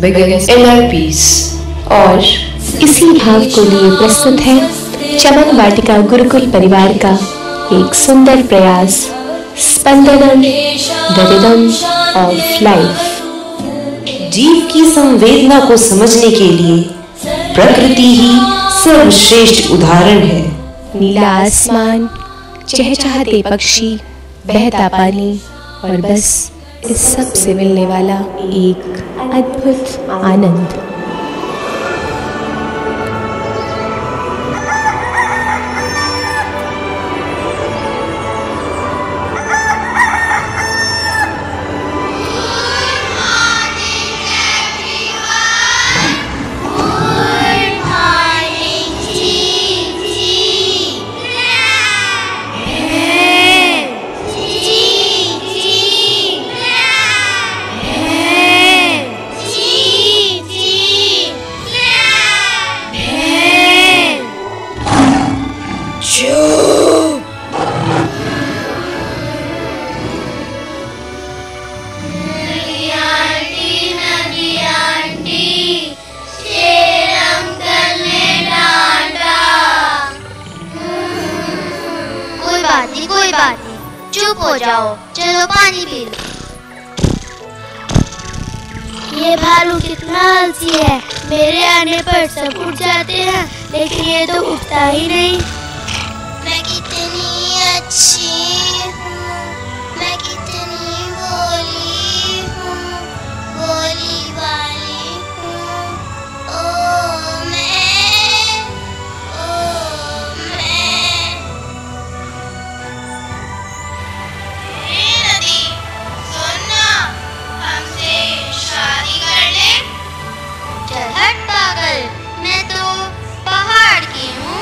begins inner peace. और इसी भाव को लिए प्रस्तुत है चमन वाटिका गुरुकुल परिवार का एक सुंदर प्रयास, स्पंदनम द रिदम ऑफ लाइफ। जीव की संवेदना को समझने के लिए प्रकृति ही सर्वश्रेष्ठ उदाहरण है। नीला आसमान, चहचहाते पक्षी, बहता पानी और बस इस सब से मिलने वाला एक अद्भुत आनंद। कोई बात नहीं, चुप हो जाओ, चलो पानी पी लो। ये भालू कितना आलसी है, मेरे आने पर सब उठ जाते हैं, लेकिन ये तो उठता ही नहीं। मैं कितनी अच्छी हूँ, मैं कितनी भोली हूँ, भोली वाली हूँ। ओ मैं मैं तो पहाड़ की हूँ।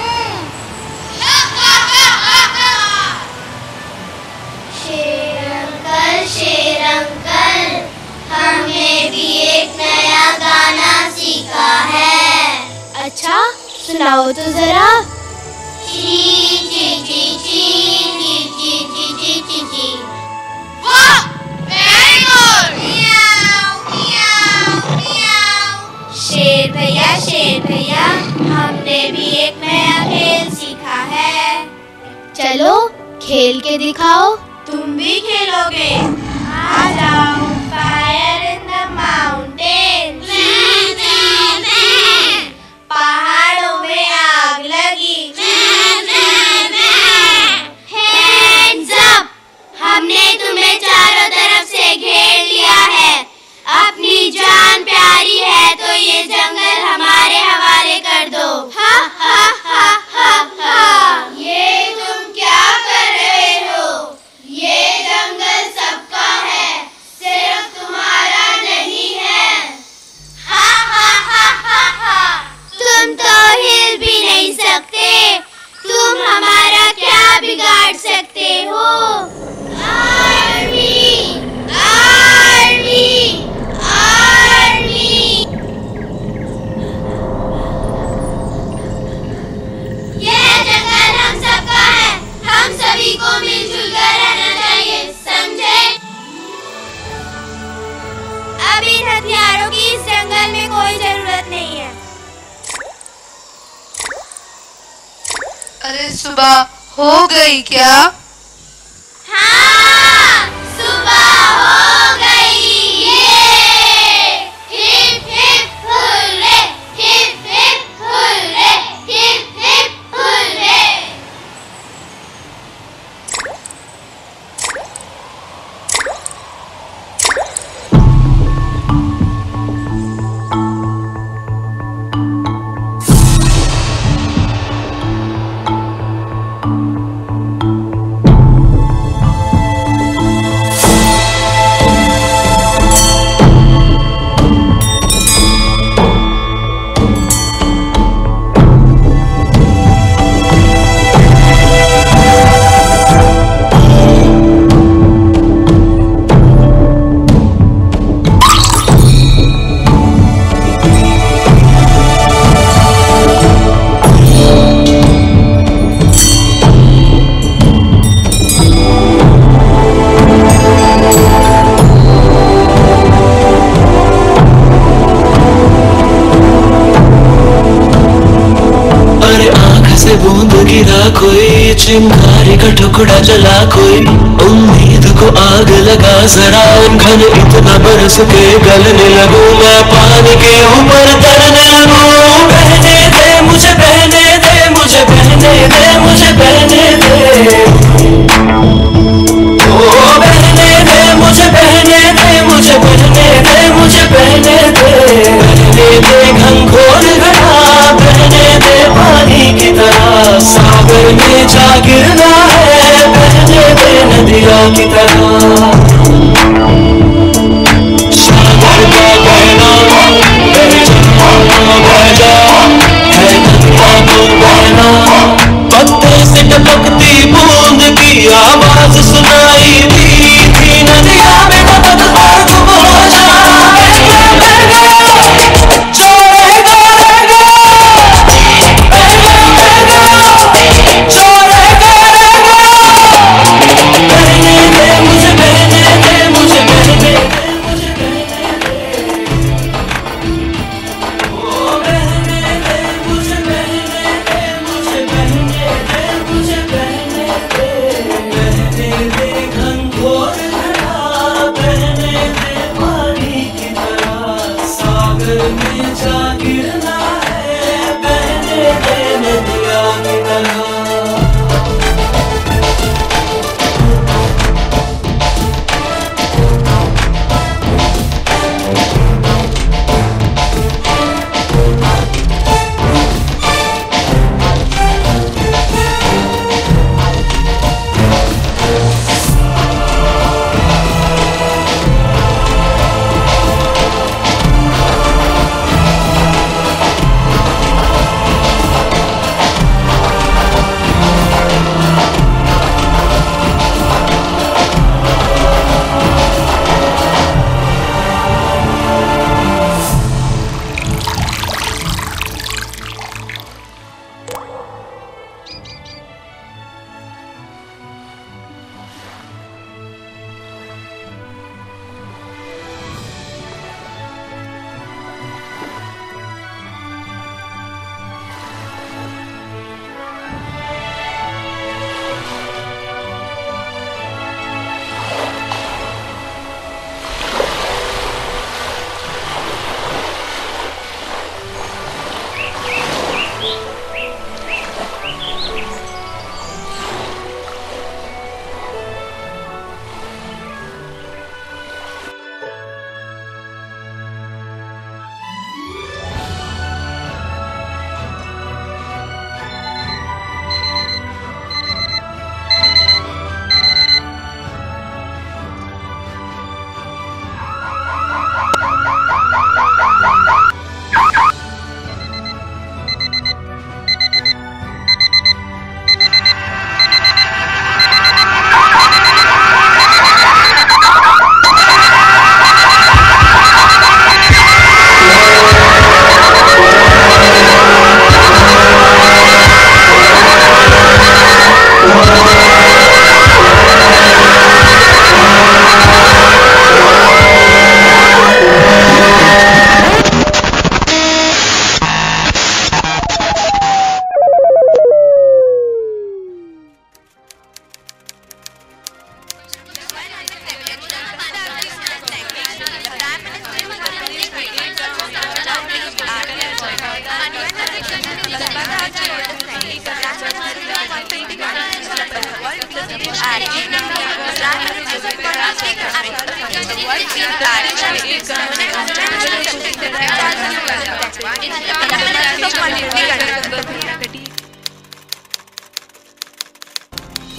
शेर अंकल, हमने भी एक नया गाना सीखा है। अच्छा, सुनाओ तो जरा। ची ची ची ची ची ची ची ची ची ची। वाह, वेरी गुड। शेर भैया, हमने भी एक नया खेल सीखा है। चलो खेल के दिखाओ। तुम भी खेलोगे? आ जाओ। Fire in the mountain. पहाड़ों में आग लगी। Hands up. हमने तुम्हें चारों तरफ से घेर लिया है। अपनी जान प्यारी है तो ये जंगल हमारे हवाले कर दो। हा हा हा हा हा। ये तुम क्या कर रहे हो? ये जंगल सबका है, सिर्फ तुम्हारा नहीं है। हा हा हा हा हा। तुम तो हिल भी नहीं सकते, तुम हमारा क्या बिगाड़ सकते हो? आर्मी, आर्मी, सभी को मिलजुल कर रहना चाहिए, समझे? अभी हथियारों की इस जंगल में कोई जरूरत नहीं है। अरे सुबह हो गई क्या? हाँ, सुबह हो गई। Hip hip hurray, hip hip hurray, hip hip hurray. से बूंद गिरा कोई, चिंगारी का टुकड़ा जला कोई, उम्मीद को आग लगा जरा, घन इतना बरस के गलने लगूं, मैं पानी के ऊपर तरने लगूं। बहने दे मुझे, बहने दे मुझे, बहने दे मुझे, बहने दे, ओ बहने दे मुझे, बहने दे मुझे, बहने दे मुझे, बहने दे, बहने दे घनघोर घड़ा, बहने दे पानी की तरह, सागर में जा गिरना है, बहने दे नदिया की तरह। सागर का बहना बह जा, है नदिया को बहना, पत्ते से टपकती बूंद की आवाज सुनाई दी थी, नदिया में टपक कर गुम हो जा।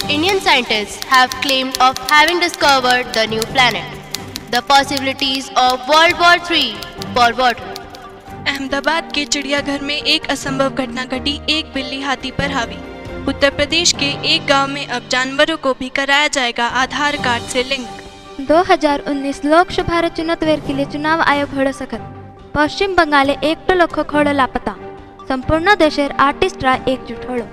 Indian scientists have claimed of having discovered the new planet. The possibilities of World War III forward. Ahmedabad के चिड़ियाघर में एक असंभव घटना घटी, एक बिल्ली हाथी पर हावी। उत्तर प्रदेश के एक गांव में अब जानवरों को भी कराया जाएगा आधार कार्ड से लिंक। 2019 लोकसभा चुनाव चुनाव आयोग हड़ सकत। पश्चिम बंगाले एकटो लोक खोड़ लापता। संपूर्ण देशेर आर्टिस्टरा एकजुट hello.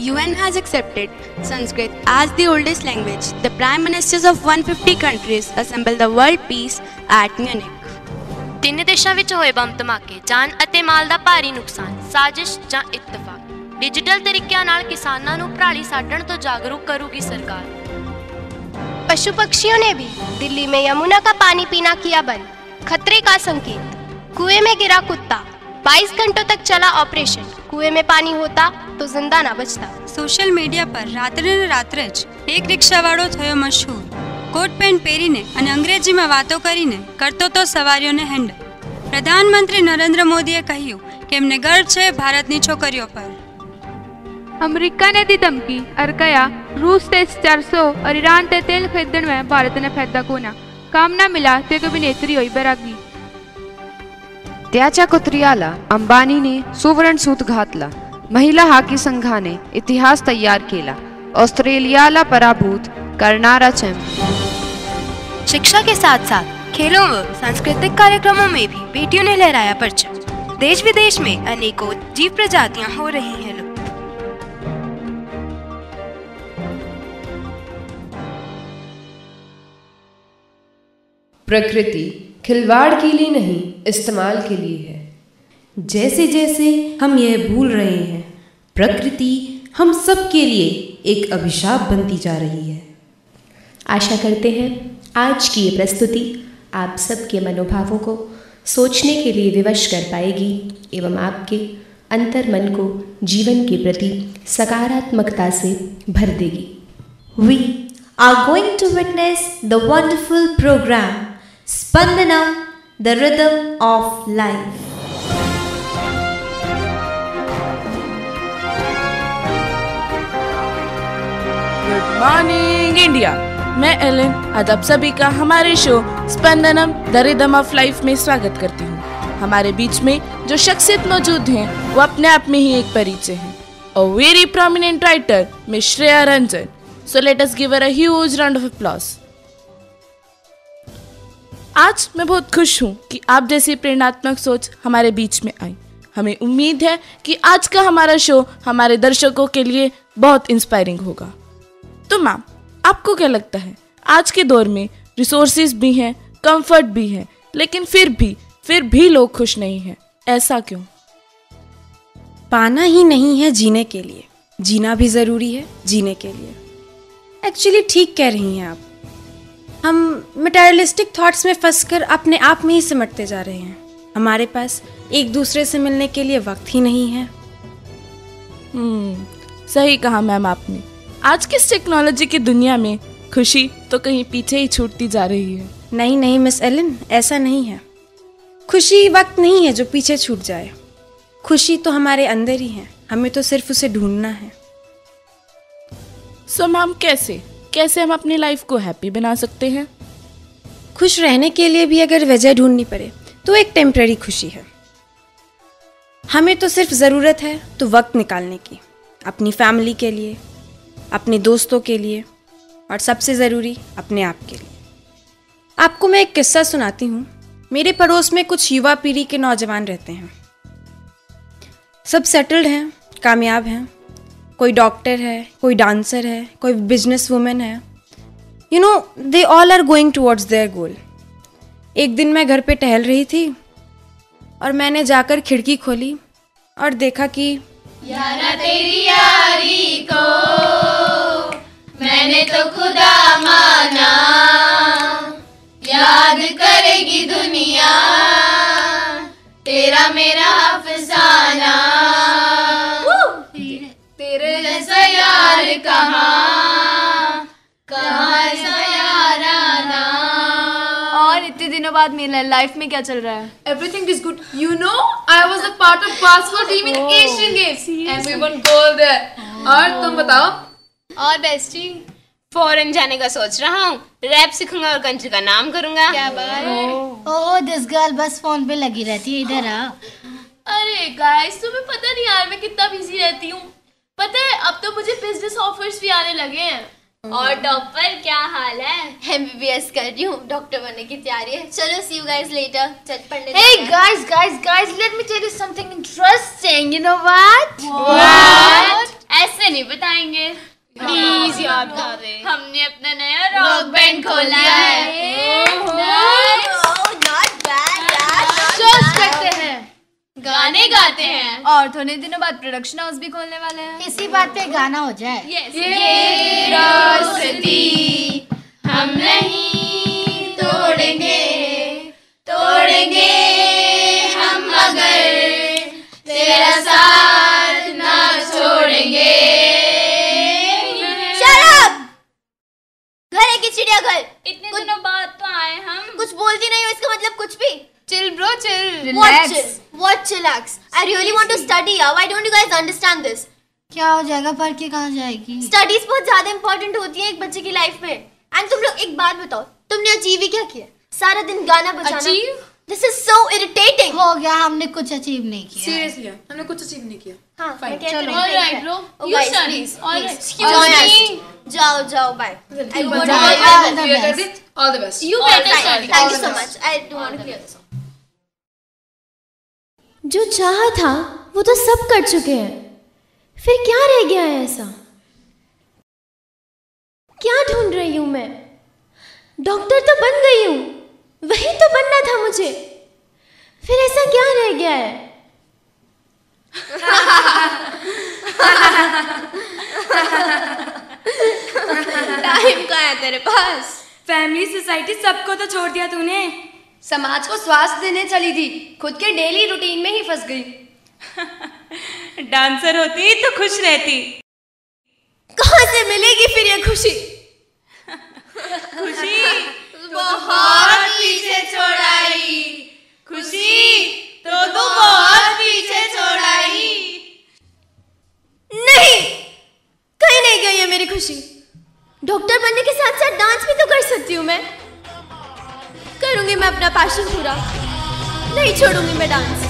UN has accepted Sanskrit as the oldest language. The prime ministers of 150 countries assemble the world peace at Munich. ਤਿੰਨ ਦੇਸ਼ਾਂ ਵਿੱਚ ਹੋਏ ਬੰਬ ਧਮਾਕੇ, ਜਾਨ ਅਤੇ ਮਾਲ ਦਾ ਭਾਰੀ ਨੁਕਸਾਨ, ਸਾਜ਼ਿਸ਼ ਜਾਂ ਇਤਫਾਕ। डिजिटल तरीकों नाल किसानां नूं पराली साड़न तो जागरूक करूगी सरकार। पशु पक्षियों ने भी दिल्ली में यमुना का पानी पीना किया बंद, खतरे का संकेत। कुएं में गिरा कुत्ता, 22 घंटों तक चला ऑपरेशन, कुएं में पानी होता तो जिंदा ना बचता। सोशल मीडिया पर रात्रे ने रात्रे ज एक रिक्शावाળો થયો મશહૂર। કોટ પેન્ટ પહેરીને અને અંગ્રેજીમાં વાતો કરીને કરતો તો સવારીઓને હેન્ડલ। પ્રધાનમંત્રી નરેન્દ્ર મોદીએ કહ્યું કે એમને ગર્વ છે ભારતની છોકરીઓ પર। अमरीका ने दी धमकी और कहा रूस से S-400 और ईरान से तेल खरीदने में भारत ने फायदा कोना, काम ना मिला तो एक अभिनेत्री हुई बैरागी। त्याच्या कुत्रियाला अंबानीने सुवर्ण सूत घातला, महिला हॉकी संघाने इतिहास तयार केला, ऑस्ट्रेलियाला पराभूत करणारा चॅम्पियन। शिक्षा के साथ साथ खेलों व सांस्कृतिक कार्यक्रमों में भी बेटियों ने लहराया परचम। देश विदेश में अनेकों जीव प्रजातियां हो रही हैं लुप्त। प्रकृति खिलवाड़ के लिए नहीं, इस्तेमाल के लिए है। जैसे जैसे हम यह भूल रहे हैं, प्रकृति हम सब के लिए एक अभिशाप बनती जा रही है। आशा करते हैं आज की ये प्रस्तुति आप सबके मनोभावों को सोचने के लिए विवश कर पाएगी एवं आपके अंतर मन को जीवन के प्रति सकारात्मकता से भर देगी। We are going to witness the wonderful program Spandanam, the rhythm of life. Good morning India, मैं एलन आज आप सभी का हमारे show Spandanam the rhythm of life में स्वागत करती हूँ। हमारे बीच में जो शख्सियत मौजूद हैं वो अपने आप में ही एक परिचय है। A very prominent writer, Miss Shreya Ranjan. So let us give her a huge round of applause. आज मैं बहुत खुश हूँ कि आप जैसी प्रेरणात्मक सोच हमारे बीच में आई। हमें उम्मीद है कि आज का हमारा शो हमारे दर्शकों के लिए बहुत इंस्पायरिंग होगा। तो मैम, आपको क्या लगता है आज के दौर में रिसोर्सेज भी हैं, कंफर्ट भी है, लेकिन फिर भी लोग खुश नहीं हैं, ऐसा क्यों? पाना ही नहीं है जीने के लिए, जीना भी ज़रूरी है जीने के लिए। एक्चुअली ठीक कह रही हैं आप। हम मटेरियलिस्टिक थॉट्स में फंसकर अपने आप में ही सिमटते जा रहे हैं। हमारे पास एक दूसरे से मिलने के लिए वक्त ही नहीं है। सही कहा मैम आपने। आज की इस टेक्नोलॉजी की दुनिया में खुशी तो कहीं पीछे ही छूटती जा रही है। नहीं मिस एलन, ऐसा नहीं है। खुशी वक्त नहीं है जो पीछे छूट जाए। खुशी तो हमारे अंदर ही है, हमें तो सिर्फ उसे ढूंढना है। सो मैम, कैसे हम अपनी लाइफ को हैप्पी बना सकते हैं? खुश रहने के लिए भी अगर वजह ढूंढनी पड़े तो एक टेम्पररी खुशी है। हमें तो सिर्फ ज़रूरत है तो वक्त निकालने की, अपनी फैमिली के लिए, अपने दोस्तों के लिए और सबसे ज़रूरी अपने आप के लिए। आपको मैं एक किस्सा सुनाती हूँ। मेरे पड़ोस में कुछ युवा पीढ़ी के नौजवान रहते हैं। सब सेटल्ड हैं, कामयाब हैं। कोई डॉक्टर है, कोई डांसर है, कोई बिजनेस वुमेन है। You know, they all are going towards their goal. एक दिन मैं घर पे टहल रही थी और मैंने जाकर खिड़की खोली और देखा कि यारा तेरी यारी को मैंने तो खुदा माना, याद करेगी दुनिया तेरा मेरा अफसाना। तेरे जैसा यार कहाँ ऐसा यार आना। और इतने दिनों बाद मेरी लाइफ में क्या चल रहा है? Everything is good. You know, I was a part of basketball team in Asian Games and we won gold there. और तुम बताओ? और बेस्टी, फॉरेन जाने का सोच रहा हूँ। रैप सीखूंगा और कंट्री का नाम करूंगा। क्या बात है? ओह, दिस गर्ल बस फोन पे लगी रहती है, इधर आ। अरे गाइस, तुम्हें पता नहीं यार मैं कितना बिजी रहती हूँ। पता है, अब तो मुझे बिजनेस ऑफर्स भी आने लगे हैं। और डॉक्टर क्या हाल है? MBBS कर रही हूँ, डॉक्टर बनने की तैयारी है। चलो see you guys later. चल पढ़ने। Hey guys, let me tell you something interesting. You know what? What? ऐसे नहीं बताएंगे। प्लीज याद बता दे। हमने अपना नया रॉक बैंड खोला है। सोच करते हैं। गाने गाते हैं और थोड़े दिनों बाद प्रोडक्शन हाउस भी खोलने वाले हैं। इसी बात पे गाना हो जाए। ये दोस्ती हम नहीं तोड़ेंगे, तोड़ेंगे हम मगर तेरा साथ ना छोड़ेंगे। शराब घर है कि चिड़ियाघर? इतने दिनों बाद तो आए हम। कुछ बोलती नहीं हो इसका मतलब कुछ भी। Chill bro, chill. What Relax. chill? What chillax? I really want to study. Why don't you guys understand this? क्या हो जाएगा? पढ़ के कहाँ जाएगी? स्टडीज बहुत ज्यादा इंपॉर्टेंट होती है एक बच्चे की लाइफ में। एंड तुम लोग एक बात बताओ, तुमने अचीव ही क्या किया? सारा दिन गाना बजाना। Achieve? This is so irritating. हो गया, हमने कुछ अचीव नहीं किया। Seriously, हमने कुछ अचीव नहीं किया। हाँ, Fine. चलो। All right, bro. You study. All right. Excuse me. जाओ जाओ, bye. I don't want to All the best. You better study. Thank you so much. I don't want to clear this. जो चाहा था वो तो सब कर चुके हैं, फिर क्या रह गया है ऐसा? क्या ढूंढ रही हूं मैं? डॉक्टर तो बन गई हूं, वही तो बनना था मुझे, फिर ऐसा क्या रह गया है? टाइम कहाँ है तेरे पास? फैमिली सोसाइटी सबको तो छोड़ दिया तूने। समाज को स्वास्थ्य देने चली थी, खुद के डेली रूटीन में ही फंस गई। डांसर होती तो खुश रहती। कहाँ से मिलेगी फिर ये खुशी? खुशी बहुत पीछे छोड़ाई, खुशी तो तू बहुत पीछे छोड़ाई। नहीं, कहीं नहीं गई है मेरी खुशी। डॉक्टर बनने के साथ साथ डांस भी तो कर सकती हूँ मैं। करूंगी मैं अपना पैशन पूरा, नहीं छोड़ूंगी मैं डांस।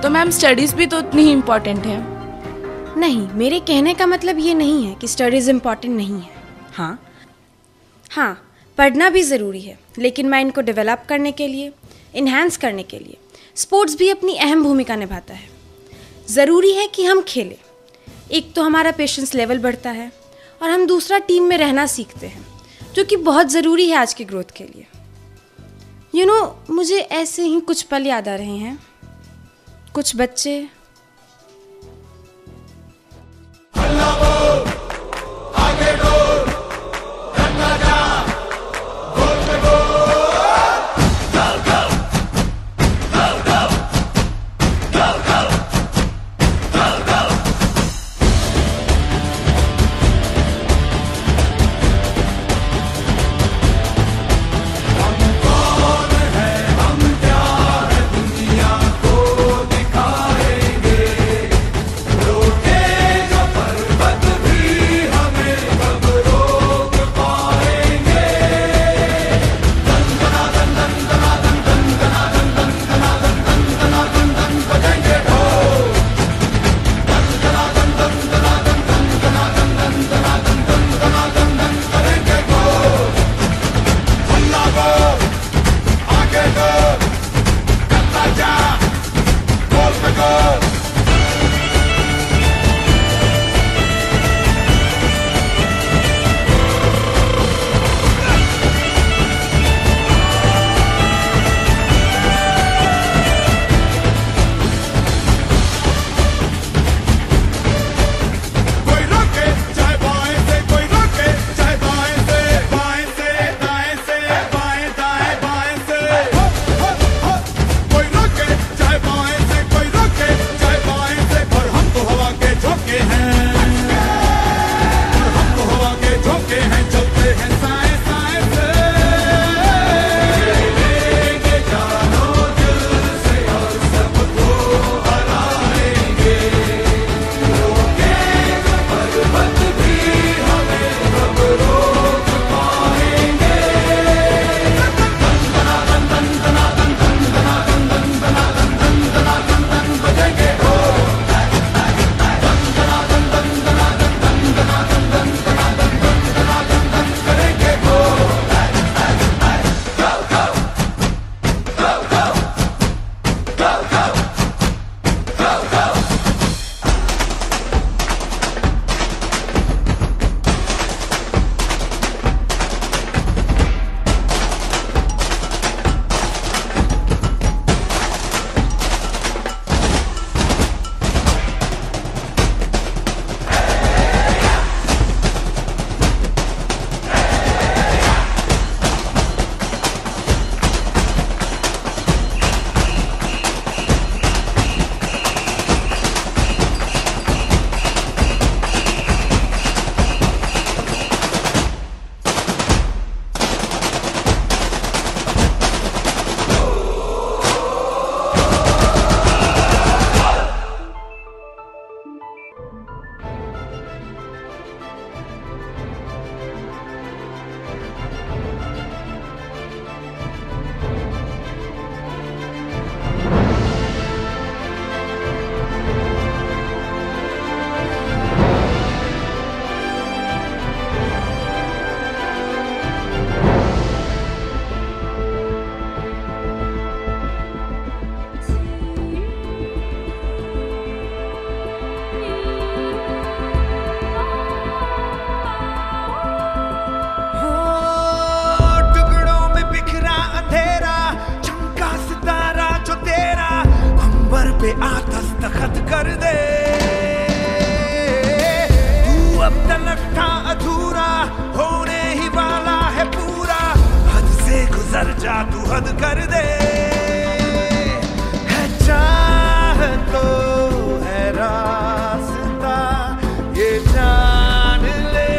तो मैम स्टडीज भी तो उतनी ही इम्पोर्टेंट है। नहीं, मेरे कहने का मतलब ये नहीं है कि स्टडीज़ इम्पॉर्टेंट नहीं है। हाँ, पढ़ना भी ज़रूरी है, लेकिन मैं इनको डेवलप करने के लिए, इन्हांस करने के लिए स्पोर्ट्स भी अपनी अहम भूमिका निभाता है। ज़रूरी है कि हम खेलें, एक तो हमारा पेशेंस लेवल बढ़ता है और हम दूसरा टीम में रहना सीखते हैं, जो कि बहुत ज़रूरी है आज की ग्रोथ के लिए। मुझे ऐसे ही कुछ पल याद आ रहे हैं। कुछ बच्चे दस्तखत कर दे। तू अब तलक था अधूरा, होने ही वाला है पूरा। हद से गुजर जा, तू हद कर दे। है चाह तो है रास्ता, ये जान ले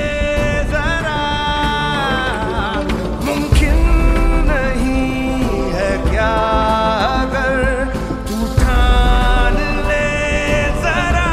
जरा। मुमकिन नहीं है क्या अगर तू ठान ले जरा।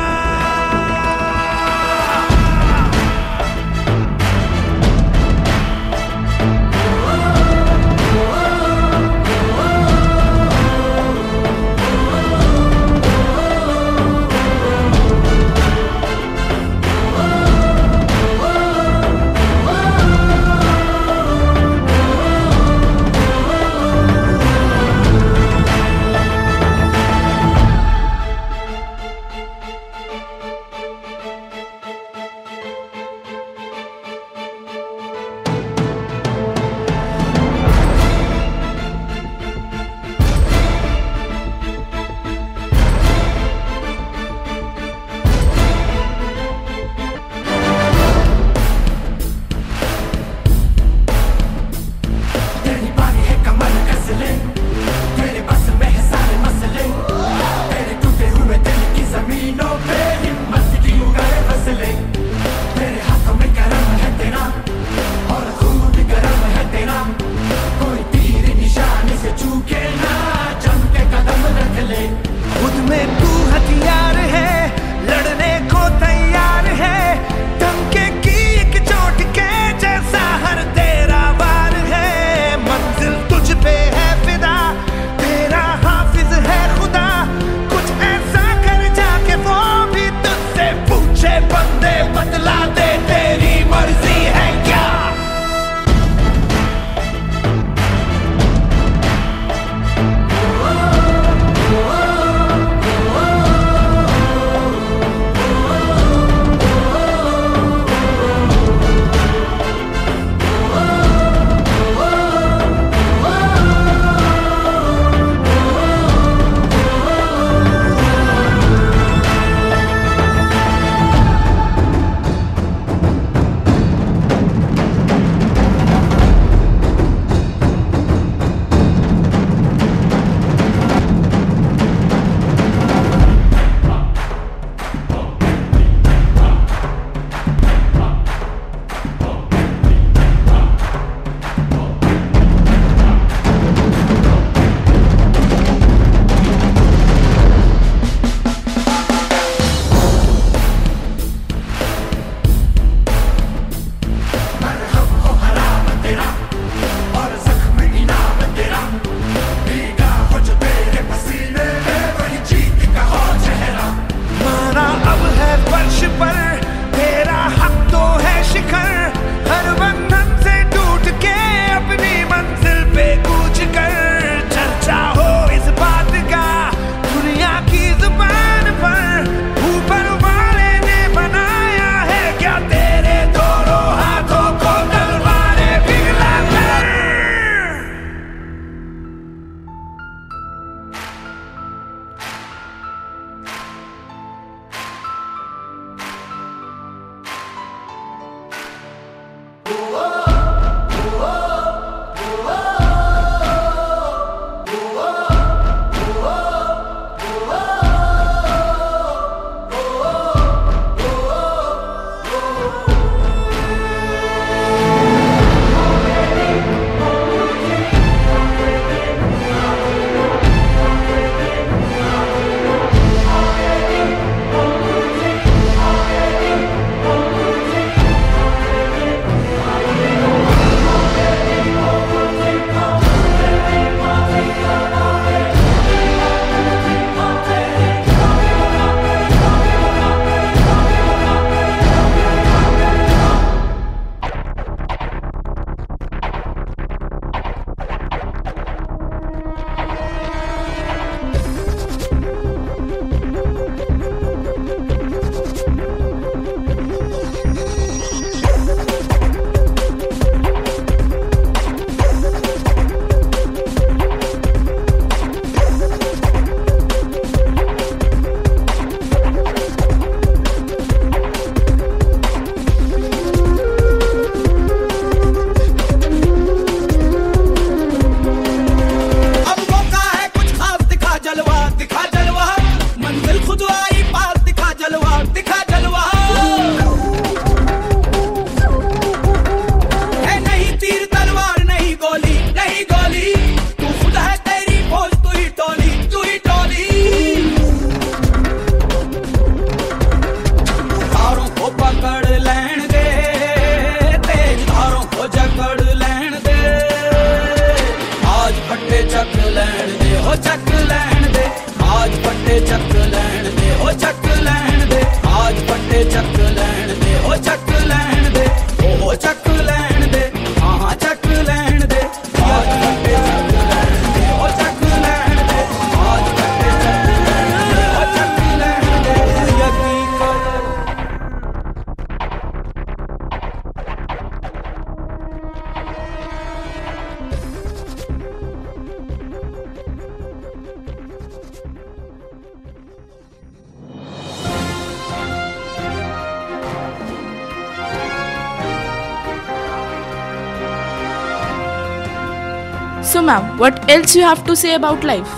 So ma'am, what else you have to say about life?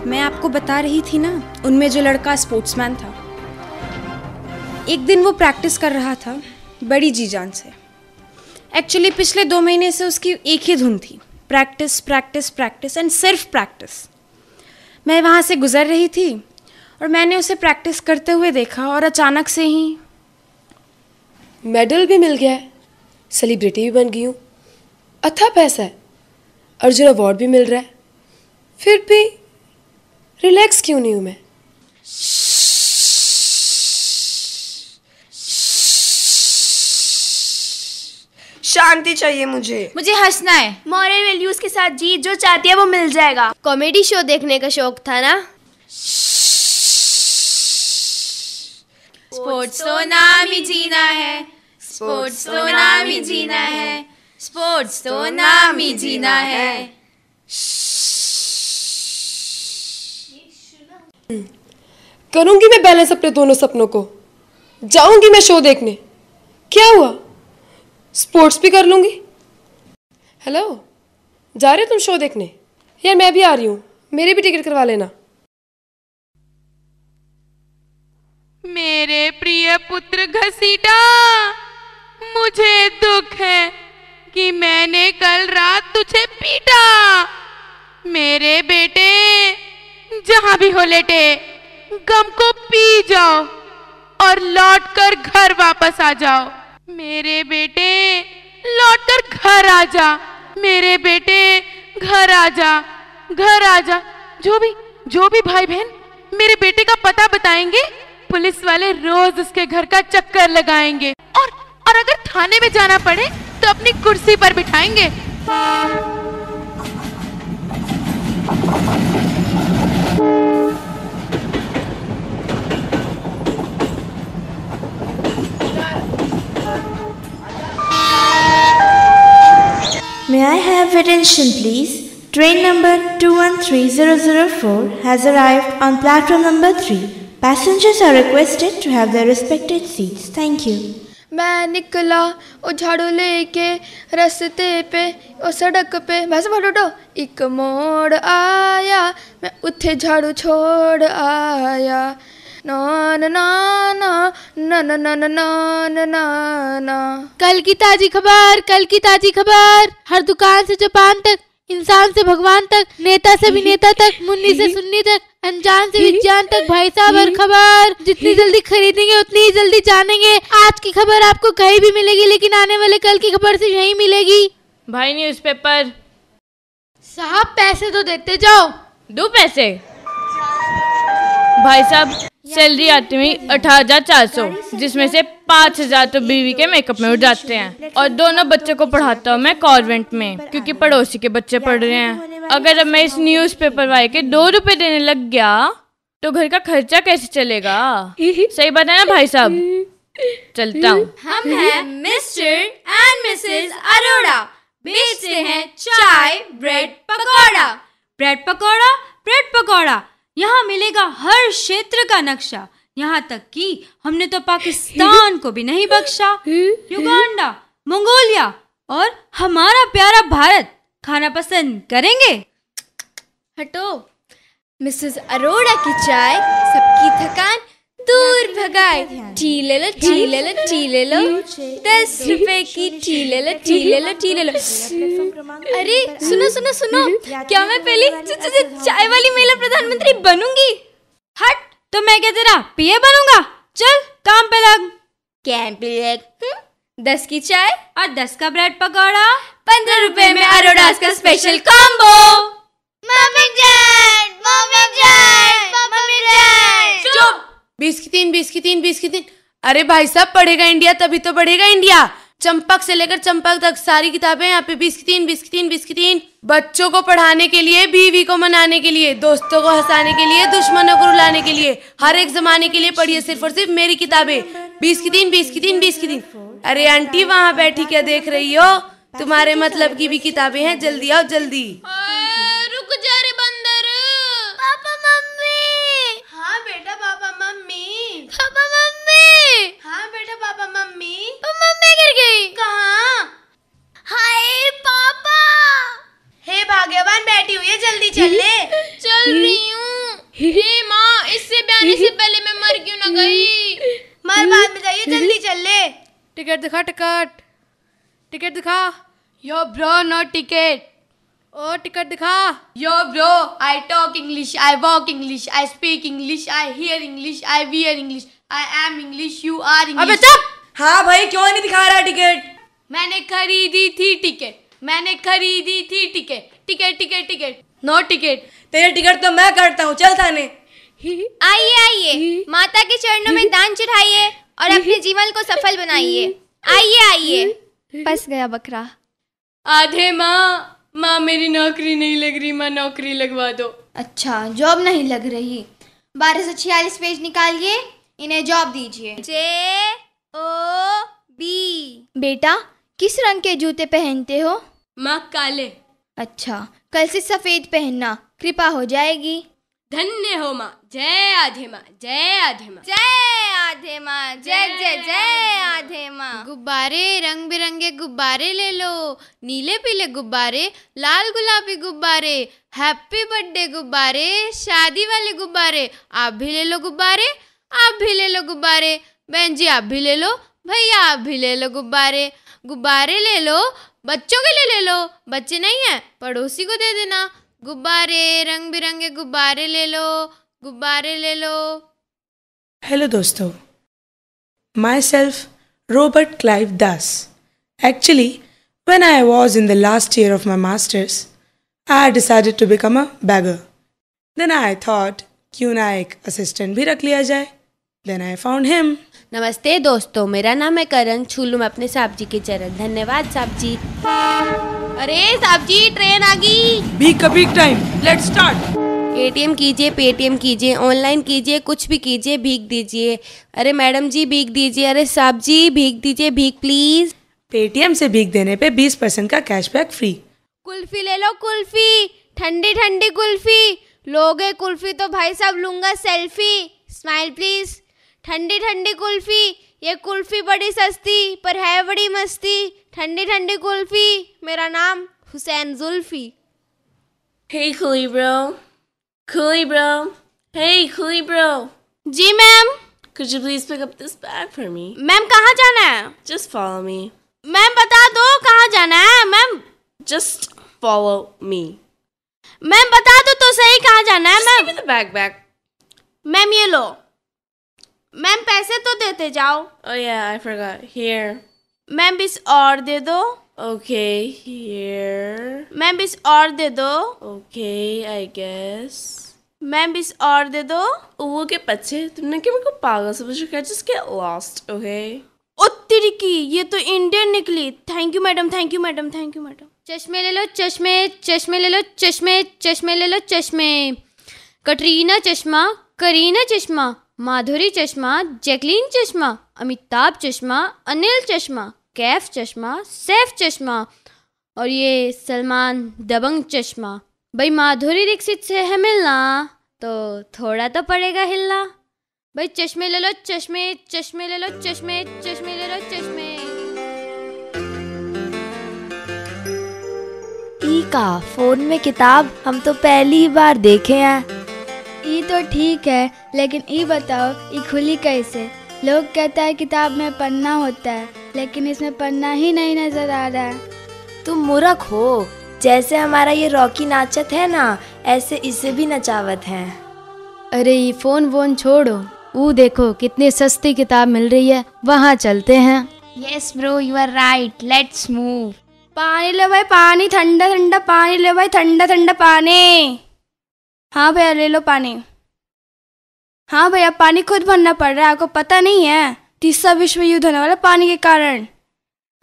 मैं आपको बता रही थी ना, उनमें जो लड़का स्पोर्ट्समैन था, एक दिन वो प्रैक्टिस कर रहा था बड़ी जी जान से। एक्चुअली पिछले 2 महीने से उसकी एक ही धुन थी, प्रैक्टिस प्रैक्टिस प्रैक्टिस एंड सिर्फ प्रैक्टिस। मैं वहाँ से गुजर रही थी और मैंने उसे प्रैक्टिस करते हुए देखा और अचानक से ही मेडल भी मिल गया है, सेलिब्रिटी भी बन गई हूँ, अच्छा पैसा है, अर्जुन अवार्ड भी मिल रहा है, फिर भी रिलैक्स क्यों नहीं हूँ मैं? शांति चाहिए मुझे हंसना है। मॉरल वैल्यूज के साथ जी जो चाहती है वो मिल जाएगा। कॉमेडी शो देखने का शौक था ना? स्पोर्ट्स तो नाम ही जीना है, स्पोर्ट्स तो नाम ही जीना है, स्पोर्ट्स तो नाम ही जीना है। करूंगी मैं बैलेंस अपने दोनों सपनों को, जाऊंगी मैं शो देखने, क्या हुआ, स्पोर्ट्स भी कर लूंगी। हेलो, जा रहे हो तुम शो देखने? यार मैं भी आ रही हूँ, मेरी भी टिकट करवा लेना। मेरे प्रिय पुत्र घसीटा, मुझे दुख है कि मैंने कल रात तुझे पीटा। मेरे बेटे जहां भी हो लेटे, गम को पी जाओ और लौटकर घर वापस आ जाओ। मेरे बेटे लौटकर घर आ जा, मेरे बेटे घर आ जा, घर आ जा। जो भी भाई बहन मेरे बेटे का पता बताएंगे, पुलिस वाले रोज उसके घर का चक्कर लगाएंगे और अगर थाने में जाना पड़े तो अपनी कुर्सी पर बिठाएंगे। May I have attention please? Train number 213004 has arrived on platform number 3. Passengers are requested to have their respected seats. Thank you. मैं निकला ओ झाड़ू लेके रास्ते पे ओ सड़क पे, बस फटो एक मोड़ आया, मैं उठे झाड़ू छोड़ आया। ना ना ना ना ना ना ना ना ना ना ना। कल की ताजी खबर, कल की ताजी खबर। हर दुकान से जापान तक, इंसान से भगवान तक, नेता से अभिनेता तक, मुन्नी से सुन्नी तक, अनजान से विज्ञान तक, भाई साहब हर खबर जितनी जल्दी खरीदेंगे उतनी ही जल्दी जानेंगे। आज की खबर आपको कहीं भी मिलेगी, लेकिन आने वाले कल की खबर से यहीं मिलेगी। भाई न्यूज़पेपर। साहब पैसे तो देते जाओ। दो पैसे। भाई साहब सैलरी आती हुई 18,400, जिसमें से 5,000 तो बीवी के मेकअप में उड़ जाते हैं, और दोनों बच्चों को पढ़ाता हूँ मैं कॉन्वेंट में, क्योंकि पड़ोसी के बच्चे पढ़ रहे हैं। अगर अब मैं इस न्यूज़पेपर वाले के 2 रुपए देने लग गया तो घर का खर्चा कैसे चलेगा? सही बात है ना भाई साहब? चलता हूँ। हम हैं मिस्टर एंड मिसेस अरोड़ा, बेचते हैं चाय bread pakora. Bread pakora, bread pakora, यहाँ मिलेगा हर क्षेत्र का नक्शा, यहाँ तक कि हमने तो पाकिस्तान को भी नहीं बख्शा। युगांडा, मंगोलिया और हमारा प्यारा भारत खाना पसंद करेंगे। हटो। मिसेस अरोड़ा की चाय सबकी थकान दूर भगाए। टी ले लो, टी ले लो, टी ले लो, 10 रुपए की टी ले लो, टी ले लो, टी ले लो। अरे सुनो सुनो सुनो, क्या मैं पहली चाय वाली महिला प्रधानमंत्री बनूंगी? हट, तो मैं क्या तेरा पीए बनूंगा? चल काम पे लग। कैंप पे लग। 10 की चाय और 10 का ब्रेड पकौड़ा, 15 रुपए में अरोड़ास का स्पेशल कॉम्बो। मम्मी जान, मम्मी जान, मम्मी जान। चुप। 20 की 3, 20 की 3, 20 की 3। अरे भाई साहब, पढ़ेगा इंडिया तभी तो बढ़ेगा इंडिया। चंपक से लेकर चंपक तक सारी किताबें यहाँ पे 20 की 3, 20 की 3, 20 की 3। बच्चों को पढ़ाने के लिए, बीवी को मनाने के लिए, दोस्तों को हंसाने के लिए, दुश्मनों को रुलाने के लिए, हर एक जमाने के लिए पढ़िए सिर्फ और सिर्फ मेरी किताबें। 20 की 3, 20 की 3, 20 की 3। अरे आंटी वहाँ बैठी क्या देख रही हो? तुम्हारे मतलब की भी किताबें हैं, जल्दी आओ जल्दी। रुक जा रे बंदर। Papa mummy. हाँ बेटा पापा मम्मी। Papa mummy. हाँ बेटा पापा मम्मी। मम्मी गिर गई। कहाँ? हाय पापा। हे भाग टिकट दिखा, टिकट टिकट दिखा। Yo bro no ticket. ओ टिकट दिखा। Yo bro, I talk English, I walk English, I speak English, I hear English, I wear English, I am English, you are English. अबे चुप। हाँ भाई, क्यों नहीं दिखा रहा टिकट? मैंने खरीदी थी टिकट, मैंने खरीदी थी ticket, ticket ticket ticket, no ticket. तेरे टिकट तो मैं करता हूँ, चल थाने। आइए आइए, माता के चरणों में दान चढ़ाइए और अपने जीवन को सफल बनाइए। आइए आइए। फंस गया बकरा। आधे माँ मेरी नौकरी नहीं लग रही, माँ नौकरी लगवा दो। अच्छा, जॉब नहीं लग रही। 1246 पेज निकालिए, इन्हें जॉब दीजिए। JOB। बेटा, किस रंग के जूते पहनते हो? माँ काले। अच्छा, कल से सफेद पहनना, कृपा हो जाएगी। धन्य हो माँ। जय आधे माँ, जय आधे माँ, जय आधे माँ, जय जय जय आधे माँ। गुब्बारे, रंग बिरंगे गुब्बारे ले लो, नीले पीले गुब्बारे, लाल गुलाबी गुब्बारे, हैप्पी बर्थडे गुब्बारे, शादी वाले गुब्बारे। आप भी ले लो गुब्बारे, आप भी ले लो गुब्बारे। बहन जी आप भी ले लो, भैया आप भी ले लो गुब्बारे। गुब्बारे ले लो, बच्चों के लिए ले लो, बच्चे नहीं है पड़ोसी को दे देना। गुब्बारे, रंग बिरंगे गुब्बारे ले लो, गुब्बारे ले लो। हेलो दोस्तों, my self Robert Clive Das. Actually, when I was in the last year of my masters, I decided to become a beggar. Then I thought, क्यों ना एक assistant भी रख लिया जाए. Then I found him. नमस्ते दोस्तों, मेरा नाम है करण। छू लूं मैं अपने साहब जी के चरण। धन्यवाद साहब जी। अरे साहब जी, ट्रेन आ गई। Big का big time. Let's start. ATM कीजिए, पेटीएम कीजिए, ऑनलाइन कीजिए, कुछ भी कीजिए, भीख दीजिए। अरे मैडम जी भीख दीजिए। अरे साहब जी भीख दीजिए, भीख प्लीज। पेटीएम से भीख देने पे 20% का कैशबैक फ्री। कुल्फी ले लो, कुल्फी, ठंडी ठंडी कुल्फी। लोगे कुल्फी तो भाई साहब लूंगा सेल्फी। Smile please. ठंडी ठंडी कुल्फी, ये कुल्फी बड़ी सस्ती पर है बड़ी मस्ती। ठंडी ठंडी कुल्फी, मेरा नाम Hussain Zulfi. Hey Coolie bro, Coolie bro, hey Coolie bro. जी ma'am. Could you please pick up this bag for me? Ma'am कहाँ जाना है? Just follow me. मैम बता दो कहाँ जाना है ma'am. Just follow me. Ma'am बता दो तो सही कहाँ जाना है ma'am. Just give me the bag back. Ma'am ये लो। मैम पैसे तो देते जाओ। Oh yeah, I forgot. Here. Ma'am 20 और दे दो। Okay, here. मैम 20 और दे दो। Okay, I guess. मैम 20 और दे दो। Look at बच्चे, तुमने क्या मेरे को पागल समझ रखा है? Just get lost, okay? ओ तेरी की, ये तो इंडियन निकली। Thank you madam, thank you madam, thank you madam. चश्मे ले लो चश्मे, चश्मे ले लो चश्मे, चश्मे ले लो चश्मे। कटरीना चश्मा, करीना चश्मा, माधुरी चश्मा, जैकलीन चश्मा, अमिताभ चश्मा, अनिल चश्मा, कैफ चश्मा, सैफ चश्मा और ये सलमान दबंग चश्मा। भाई माधुरी दीक्षित से है मिलना तो थोड़ा तो पड़ेगा हिलना। भाई चश्मे ले लो चश्मे, चश्मे ले लो चश्मे, चश्मे ले लो चश्मे। ई का फोन में किताब हम तो पहली बार देखे हैं। ई तो ठीक है, लेकिन ई बताओ ई खुली कैसे? लोग कहता है किताब में पन्ना होता है, लेकिन इसमें पन्ना ही नहीं नजर आ रहा है। तुम मूर्ख हो। जैसे हमारा ये रॉकी नाचत है ना, ऐसे इसे भी नचावत है। अरे ये फोन वोन छोड़ो, वो देखो कितनी सस्ती किताब मिल रही है, वहाँ चलते हैं। Yes bro, you are right, let's move. पानी लो भाई पानी, ठंडा ठंडा पानी लो भाई, ठंडा ठंडा पानी। हाँ भैया ले लो पानी। हाँ भैया पानी खुद भरना पड़ रहा है, आपको पता नहीं है? तीसरा विश्व युद्ध होने वाला पानी के कारण।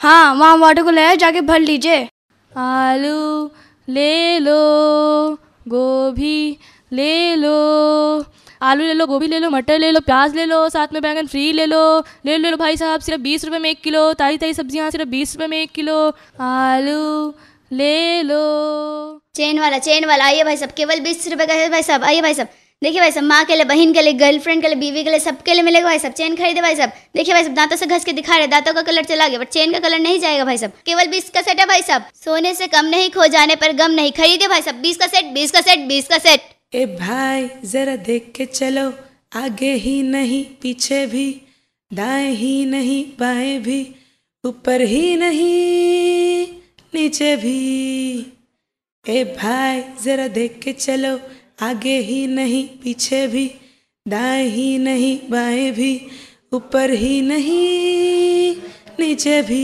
हाँ वहाँ वाटर को ले जाके भर लीजिए। आलू ले लो, गोभी ले लो, आलू ले लो, गोभी ले लो, मटर ले लो, प्याज ले लो, साथ में बैंगन फ्री ले लो भाई साहब। सिर्फ 20 रुपए में 1 किलो। ताज़ी ताज़ी सब्जियाँ सिर्फ 20 रुपए में 1 किलो। आलू ले लो। चेन वाला आइए भाई साहब, केवल 20 रुपए का है भाई साहब। आइए भाई साहब, देखिए भाई साहब, माँ के लिए, बहन के लिए, गर्लफ्रेंड के लिए, बीवी के लिए, सबके लिए मिलेगा भाई साहब। चेन खरीदे भाई साहब। देखिए भाई साहब, दांतों से घस के दिखा रहे, दांतों का कलर चला गया बट चेन का कलर नहीं जाएगा भाई साहब। केवल 20 का सेट है भाई साहब। सोने से कम नहीं, खो जाने पर गम नहीं। खरीदे भाई साहब, 20 का सेट, 20 का सेट, 20 का सेट। ए भाई जरा देख के चलो, आगे ही नहीं पीछे भी, दाएं ही नहीं बाएं भी, ऊपर ही नहीं नीचे भी। ए भाई जरा देख के चलो, आगे ही नहीं पीछे भी, दाएं ही नहीं बाएं भी, ऊपर ही नहीं नीचे भी।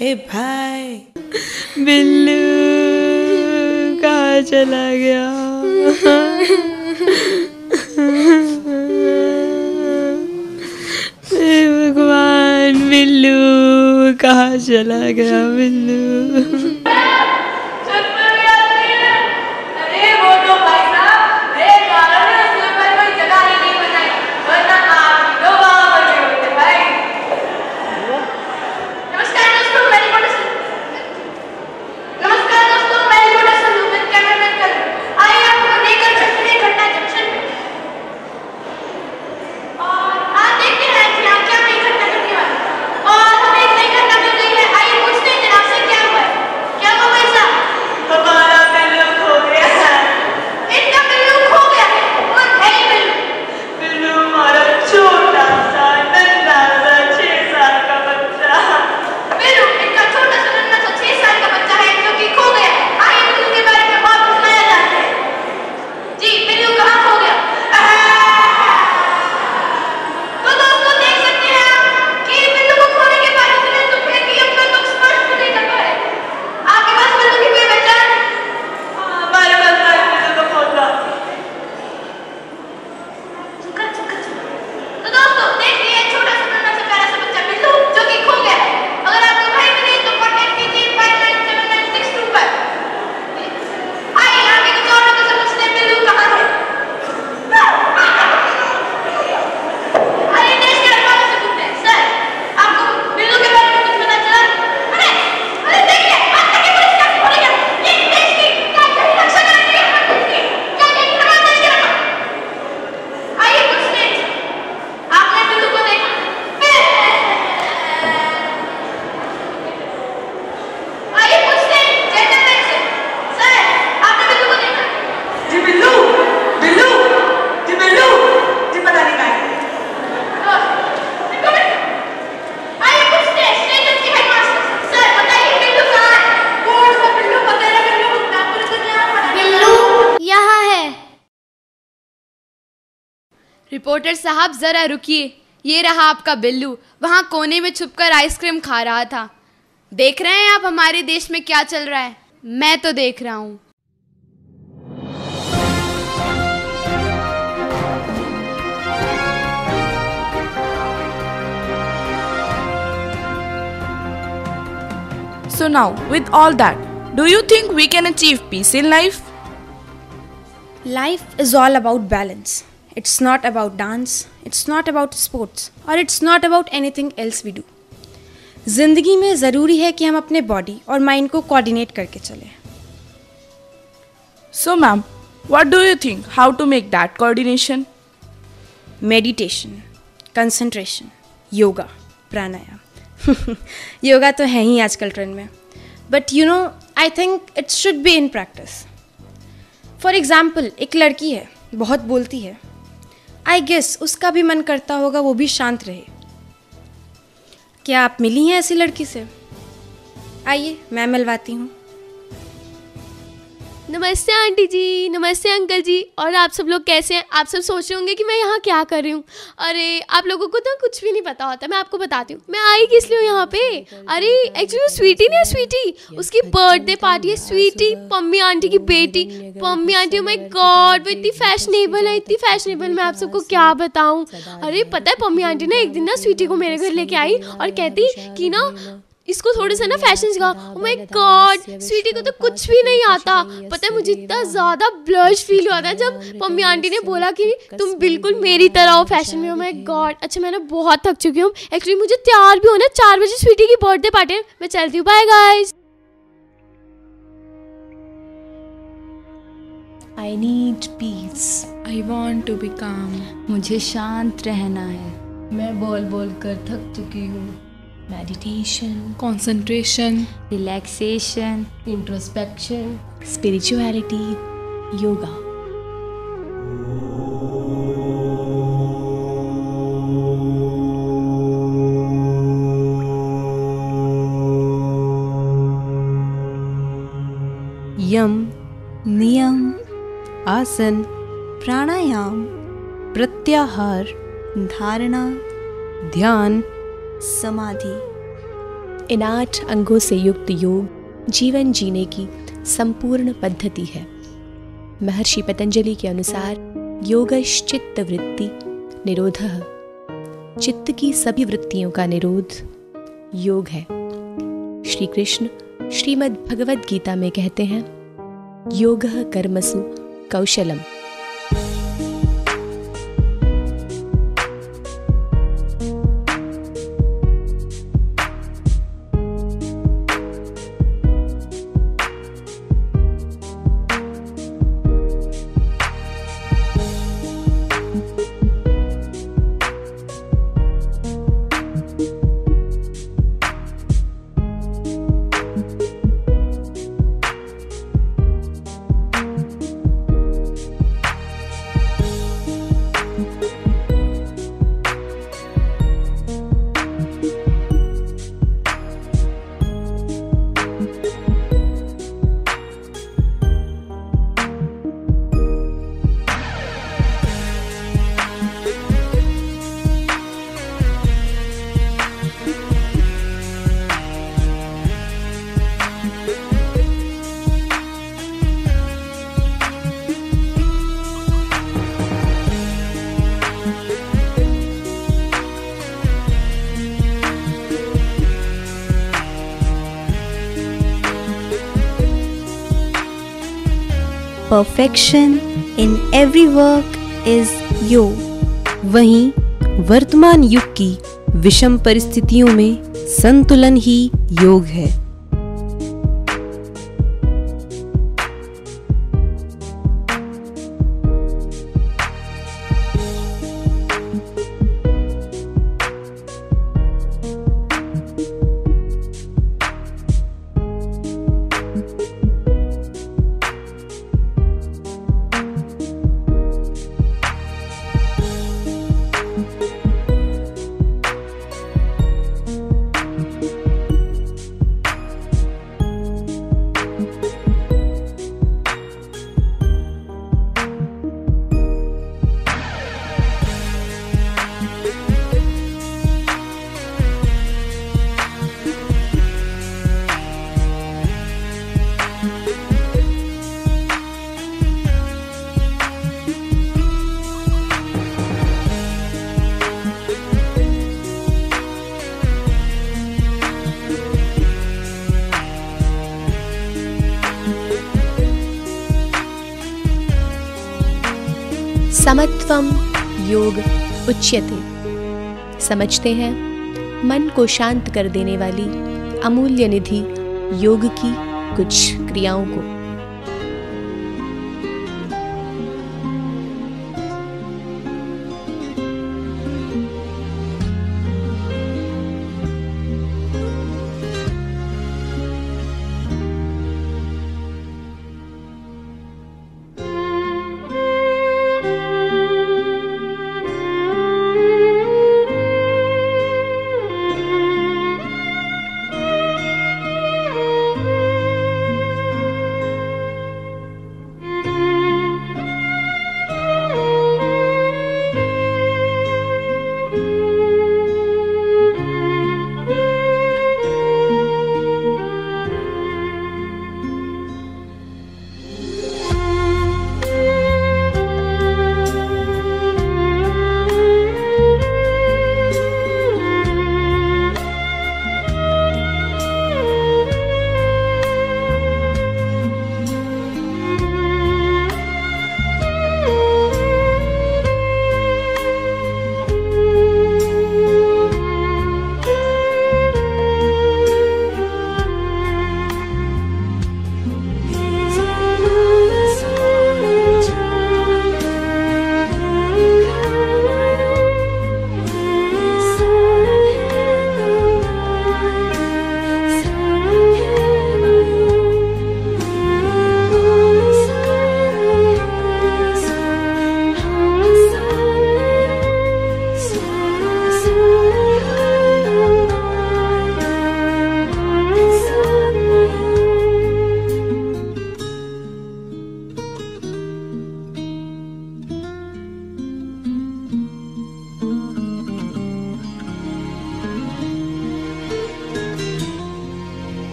ए भाई बिल्लू कहाँ चला गया? हे भगवान, बिल्लू कहाँ चला गया? बिल्लू रिपोर्टर साहब जरा रुकिए, ये रहा आपका बिल्लू, वहाँ कोने में छुपकर आइसक्रीम खा रहा था। देख रहे हैं आप हमारे देश में क्या चल रहा है? मैं तो देख रहा हूँ। So now, with all that, do you think we can achieve peace in life? Life is all about balance. It's not about dance, it's not about sports, or it's not about anything else we do. जिंदगी में ज़रूरी है कि हम अपने body और mind को coordinate करके चलें। So ma'am, what do you think? How to make that coordination? Meditation, concentration, yoga, pranayam. Yoga तो है ही आजकल ट्रेंड में, but you know I think it should be in practice. For example, एक लड़की है, बहुत बोलती है, आई गेस उसका भी मन करता होगा वो भी शांत रहे। क्या आप मिली हैं ऐसी लड़की से? आइए मैं मिलवाती हूँ। नमस्ते आंटी जी, नमस्ते अंकल जी, और आप सब लोग कैसे हैं? आप सब सोच रहे होंगे कि मैं यहाँ क्या कर रही हूँ। अरे आप लोगों को तो कुछ भी नहीं पता होता, मैं आपको बताती हूँ मैं आई किस लिए हूँ यहाँ पे। अरे एक्चुअली वो स्वीटी नहीं है, स्वीटी उसकी बर्थडे पार्टी है। स्वीटी पम्मी आंटी की बेटी, Pammi aunty, oh my God वो इतनी फैशनेबल है, इतनी फैशनेबल, मैं आप सबको क्या बताऊँ। अरे पता है पम्मी आंटी ना एक दिन ना स्वीटी को मेरे घर लेके आई और कहती कि ना इसको थोड़े से ना फैशन सिखा। ओह माय गॉड, स्वीटी को तो कुछ भी नहीं आता। पता है मुझे इतना ज़्यादा ब्लश फील हुआ था जब मम्मी आंटी ने बोला कि तुम बिल्कुल मेरी तरह हो फैशन में। ओह माय गॉड, अच्छा मैं ना बहुत थक चुकी हूँ एक्चुअली, मुझे तैयार भी होना 4 बजे स्वीटी की बर्थडे पार्टी है। मैं चलती हूँ, bye guys. I need peace. I want to be calm. मुझे शांत रहना है। मैं बोल बोल कर थक चुकी हूँ। Meditation, concentration, relaxation, introspection, spirituality, yoga. आसन, प्राणायाम, प्रत्याहार, धारणा, ध्यान, समाधि। इन 8 अंगों से युक्त योग जीवन जीने की संपूर्ण पद्धति है। महर्षि पतंजलि के अनुसार योगश्चित्त वृत्ति निरोधः, चित्त की सभी वृत्तियों का निरोध योग है। श्री कृष्ण श्रीमद् भगवद गीता में कहते हैं, योगः कर्मसु कौशलम। Perfection in every work is yoga. वहीं वर्तमान युग की विषम परिस्थितियों में संतुलन ही योग है। समत्वम योग उच्यते। समझते हैं मन को शांत कर देने वाली अमूल्य निधि योग की कुछ क्रियाओं को।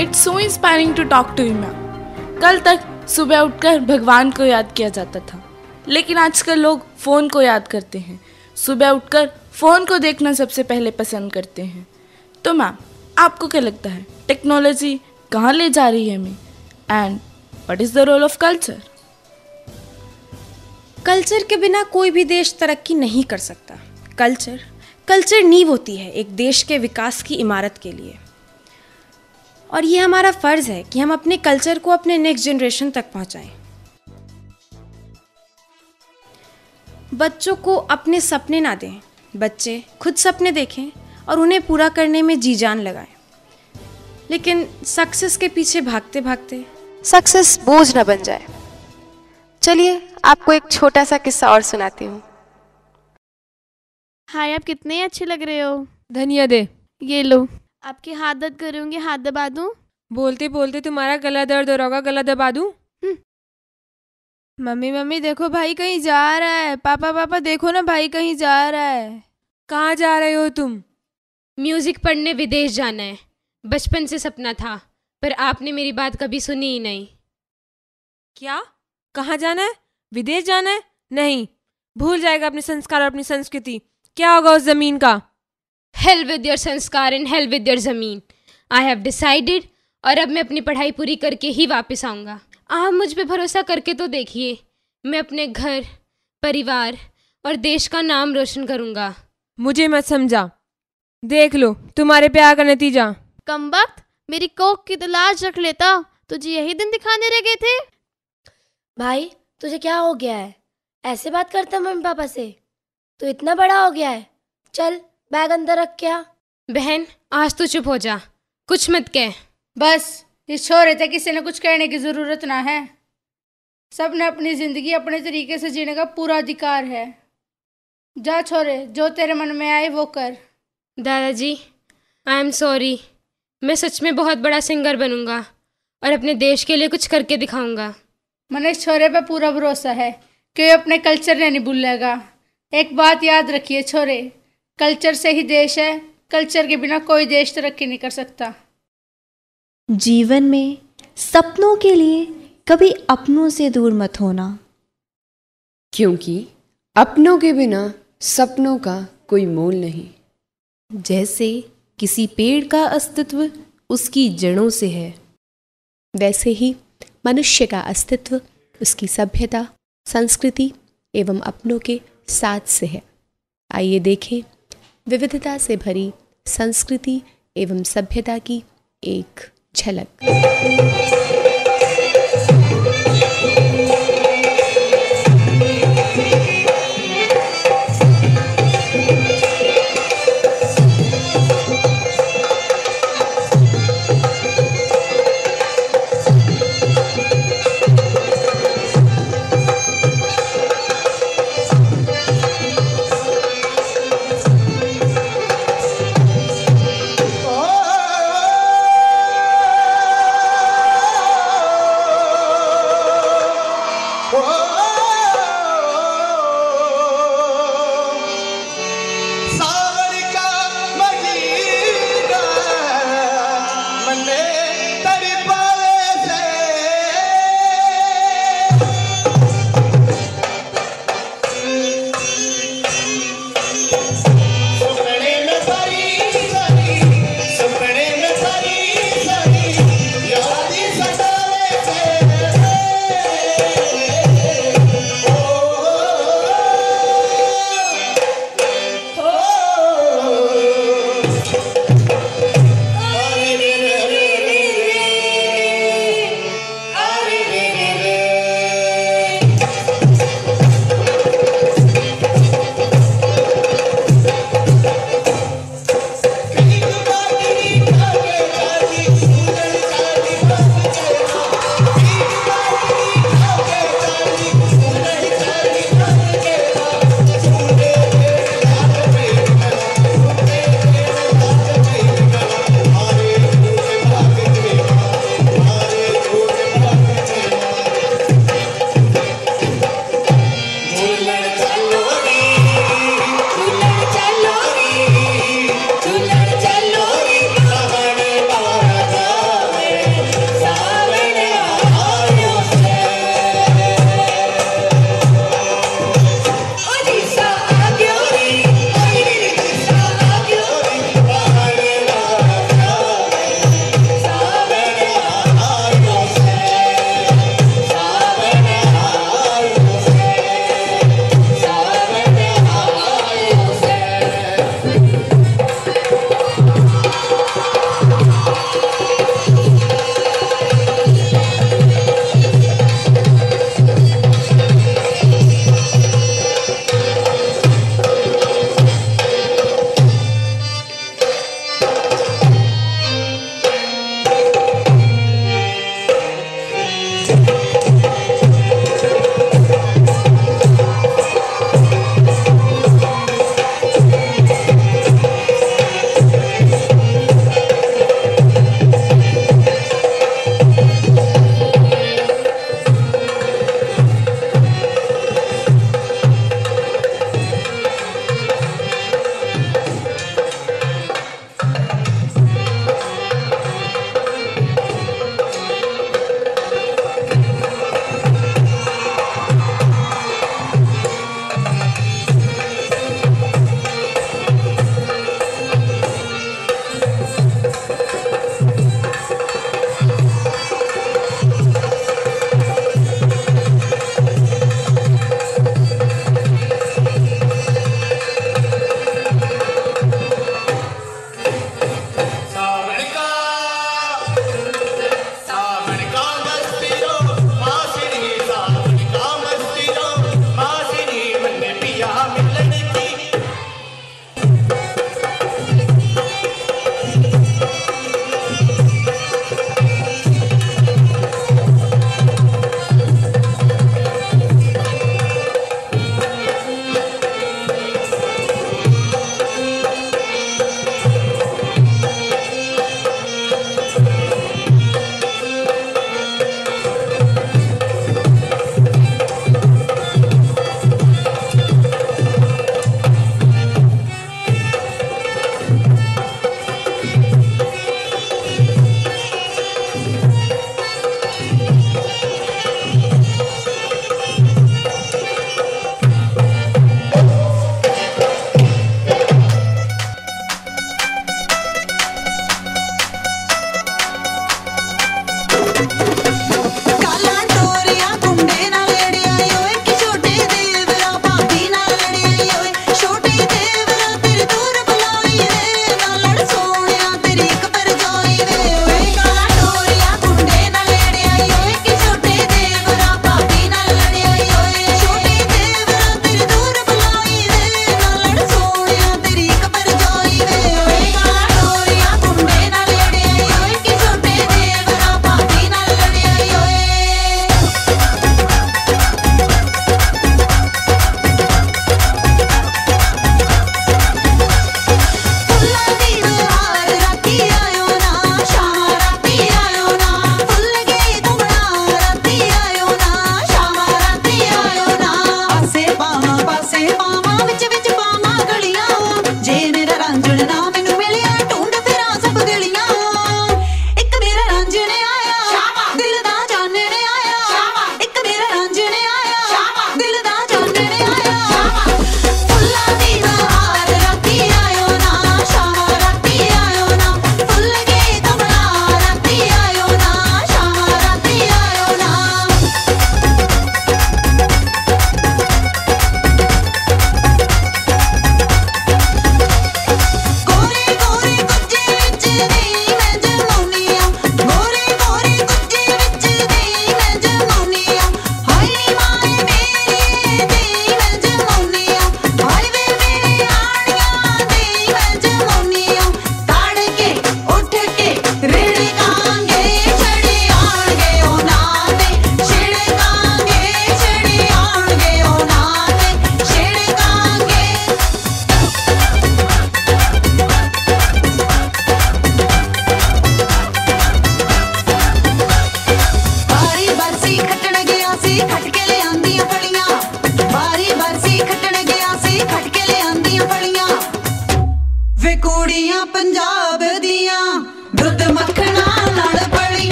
It's so inspiring to talk to you ma'am. कल तक सुबह उठकर भगवान को याद किया जाता था, लेकिन आजकल लोग फ़ोन को याद करते हैं। सुबह उठकर फ़ोन को देखना सबसे पहले पसंद करते हैं। तो मैम, आपको क्या लगता है टेक्नोलॉजी कहाँ ले जा रही है हमें, and what is the role of culture? Culture के बिना कोई भी देश तरक्की नहीं कर सकता। कल्चर नींव होती है एक देश के विकास की इमारत के लिए, और ये हमारा फ़र्ज़ है कि हम अपने कल्चर को अपने नेक्स्ट जनरेशन तक पहुंचाएं। बच्चों को अपने सपने ना दें, बच्चे खुद सपने देखें और उन्हें पूरा करने में जी जान लगाएं। लेकिन सक्सेस के पीछे भागते भागते सक्सेस बोझ न बन जाए। चलिए आपको एक छोटा सा किस्सा और सुनाती हूँ। हाय, आप कितने अच्छे लग रहे हो। धनिया दे। ये लो। आपके हाथ दर्द कर रहे होंगे, हाथ दबा दूं? बोलते बोलते तुम्हारा गला दर्द हो रहा होगा, गला दबा दूं? मम्मी देखो भाई कहीं जा रहा है। पापा देखो ना, भाई कहीं जा रहा है। कहाँ जा रहे हो तुम? म्यूजिक पढ़ने विदेश जाना है। बचपन से सपना था, पर आपने मेरी बात कभी सुनी ही नहीं। क्या? कहाँ जाना है? विदेश जाना है? नहीं, भूल जाएगा अपने संस्कार और अपनी संस्कृति। क्या होगा उस जमीन का? हेल विद योर संस्कार एंड हेल विद योर जमीन। आई हैव डिसाइडेड, और अब मैं अपनी पढ़ाई पूरी करके ही वापस आऊँगा। आप मुझ पे भरोसा करके तो देखिए, मैं अपने घर, परिवार और देश का नाम रोशन करूँगा। मुझे मत समझा, देख लो तुम्हारे प्यार का नतीजा। कमबख्त, मेरी कोक की तो लाज रख लेता। तुझे यही दिन दिखाने रह गए थे। भाई तुझे क्या हो गया है? ऐसे बात करता मम्मी पापा से? तू इतना बड़ा हो गया है। चल बैग अंदर रख। क्या बहन, आज तो चुप हो जा, कुछ मत कह। बस इस छोरे थे, किसी ने कुछ कहने की जरूरत ना है। सब ने अपनी जिंदगी अपने तरीके से जीने का पूरा अधिकार है। जा छोरे, जो तेरे मन में आए वो कर। दादाजी, आई एम सॉरी। मैं सच में बहुत बड़ा सिंगर बनूंगा और अपने देश के लिए कुछ करके दिखाऊंगा। मैंने इस छोरे पे पूरा भरोसा है कि वो अपने कल्चर ने नहीं भूलेगा। एक बात याद रखिए छोरे, कल्चर से ही देश है। कल्चर के बिना कोई देश तरक्की नहीं कर सकता। जीवन में सपनों के लिए कभी अपनों से दूर मत होना, क्योंकि अपनों के बिना सपनों का कोई मोल नहीं। जैसे किसी पेड़ का अस्तित्व उसकी जड़ों से है, वैसे ही मनुष्य का अस्तित्व उसकी सभ्यता, संस्कृति एवं अपनों के साथ से है। आइए देखें विविधता से भरी संस्कृति एवं सभ्यता की एक झलक।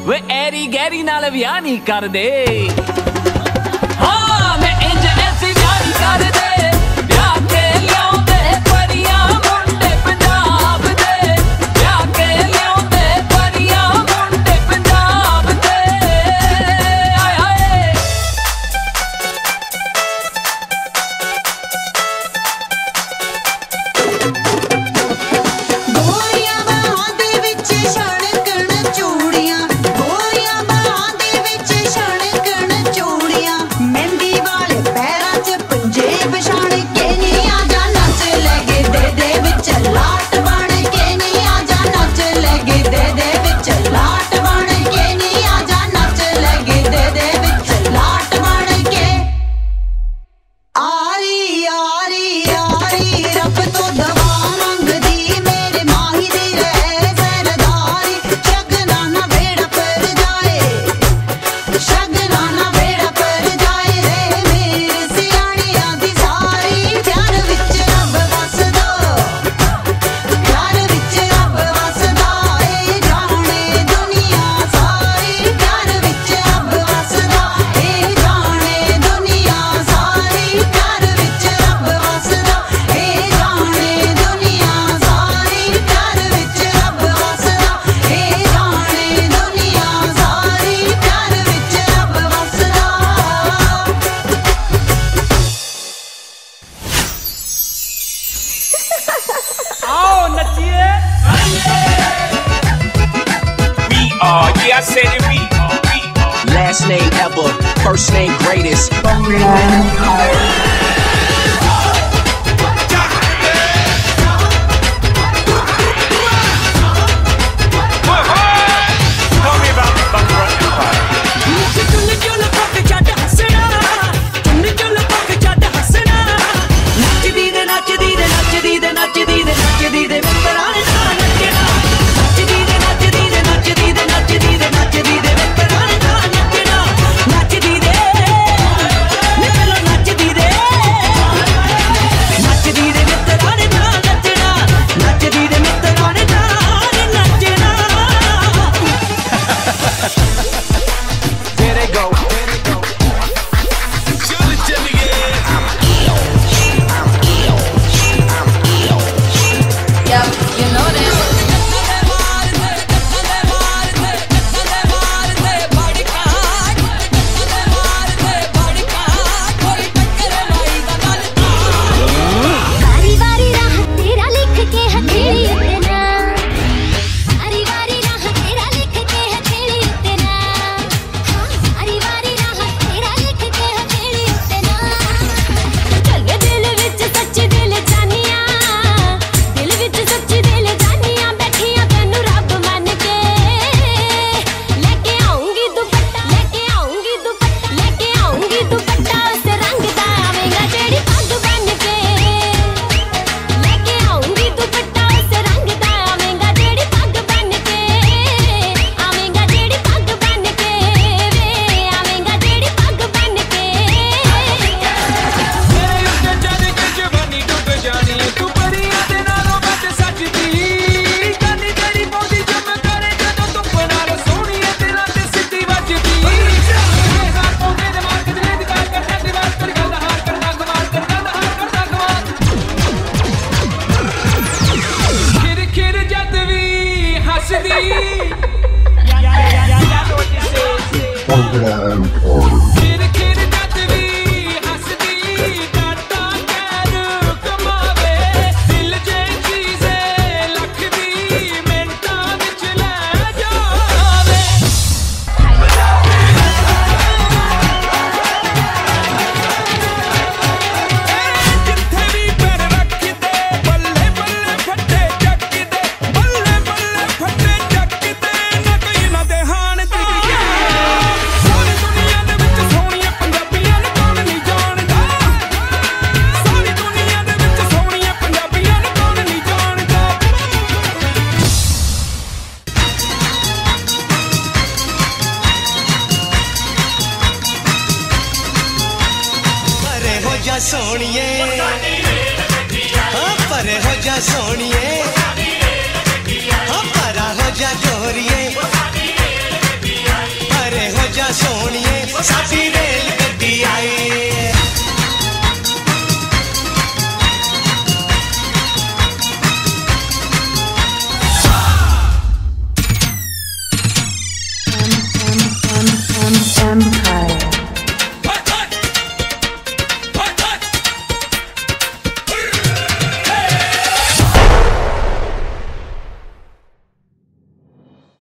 वे एरी गैरी नाल विआह नहीं कर दे हाँ मैं इंज ऐसी विआह नहीं कर दे विआह के लियाउंदे परियां मुंडे पंजाब दे विआह के लियाउंदे परियां मुंडे पंजाब दे आय हाय गोरियां बाहां दे विच छणकण चूड़ियां गोरियां बाहां दे विच छणकण चूड़ियां मेहंदी वाले पैरां च पंजेब छाण के नी आजा नच लगे दे विच लाट बन के नी आजा नच लगे दे विच लाट बन के नी आजा नच लगे दे विच लाट बन के आरी आरी आरी रब तो दवा मंगदी मेरे माही दी रे सरदारी शगना ना बेड़ा पर जाए शगना ना बेड़ा पर जाए रे मेरे सियाणियां दी सारी प्यार विच रब वसदा प्यार विच रब वसदा ए जाने दुनिया सारी प्यार विच रब वसदा ए जाने दुनिया सारी प्यार विच रब वसदा ए जाने दुनिया सारी प्यार विच रब वसदा ए जाने दुनिया सारी प्यार विच रब वसदा आओ नचिए We are, yeah, I said it, we are. Last name ever, first name greatest. Tell me about the Thunder Empire. चुन चुन पक छड़ हसना चुन चुन पक छड़ हसना नचदी दे नचदी दे नचदी दे नचदी दे नचदी दे मित्तरा ने ना नचना नचदी दे नचदी दे नचदी दे नचदी दे नचदी दे मित्तरा ने ना नचना नचदी दे निकलो नचदी दे मित्तरा ने ना नचना नचदी दे मित्तरा ने ना नचना There they go. Yep, you know this. बारी बारी राह तेरा लिख के हथेली उतना बारी बारी राह तेरा लिख के हथेली उतना बारी बारी राह तेरा लिख के हथेली उतना चल दिल विच सच्ची दिल जानिया दिल विच सच्ची दिल जानिया बैठिया तैनू रब मन के लेके आऊंगी दुपट्टा लेके आऊंगी दुपट्टा लेके आऊंगी दुपट्टा उस रंग दा आवेगा जेड़ी पग बन के लेके आऊंगी दुपट्टा उस रंग दा आवेगा जेड़ी पग बन के आवेगा जेड़ी पग बन के वे आवेगा जेड़ी पग बन के जवानी डूब जानी तू परियां दे नालों बच सजदी गानी तेरी पौधी जम करे जदों तू बनार सोहणीए दिलां ते सिੱਧੀ ਵੱਜਦੀ हार पौधे दे मार के दिले दी बात करदा दीवार कर गंदा हार करदा कमाल करदा हार करदा कमाल खिर खिर जद भी हसदी खिर खिर जद भी हसदी डाटा कैद कमावे दिल जे चीज़े लखदी मिंटां विच ले जावे जिथे भी पैर रखदे बल्ले बल्ले फट्टे चकदे बल्ले बल्ले फट्टे चकदे ना कोई ना दे हाण दी सारी दुनिया दे विच सोहणीਆਂ पंजाबियां ਨੂੰ कौन नहीं जानदा सारी दुनिया दे विच सोहणीਆਂ पंजाबियां ਨੂੰ कौन नहीं जानदा परे हो जा सोनिए हाँ परे हो जा सोनिए हाँ परा हो जा गोरिए साडी